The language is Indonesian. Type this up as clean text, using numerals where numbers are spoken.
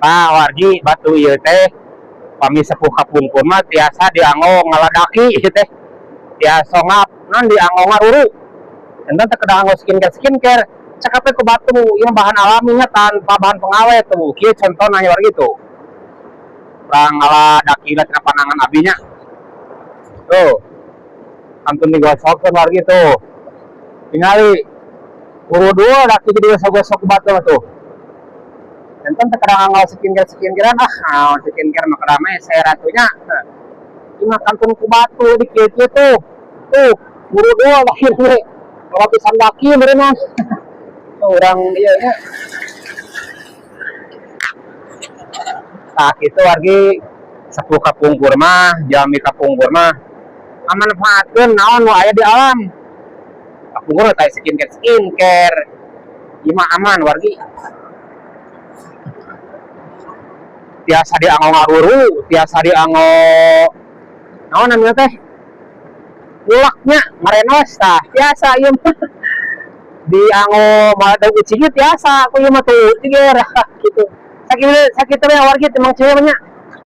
Nah wargi batu ieu teh pami sepuh kapungkur mah tiasa dianggo ngaladaki teh tiasa ngap non dianggo ngaruru enten teh kedah anggo skincare cakape ku batu ieu bahan alaminya tanpa bahan pengawet tuh kieu contohna wargi tuh urang ngaladaki tina panangan abinya tuh antun digosokkeun wargi tuh ningali urudul daki digosok-gosok ku batu tuh enten teh kadang anggo skincare skincare mah kada mese ratunya makan pun ku batu di kieu tuh urudul daki we kalau pisan daki berenang urang ieu nya tah kitu wargi sepuh kapungkur mah jami kapungkur mah ngamanfaatkeun naon nu aya di alam kapungkur teh skincare ieu mah aman wargi tiasa dianggo ngaruru tiasa dianggo naon namanya teh ulaknya ngarenos tah tiasa ieu mah dianggo daun ucing tiasa aku ieu mah tuh jiger gitu sakitu we wargi teh mang ceu nya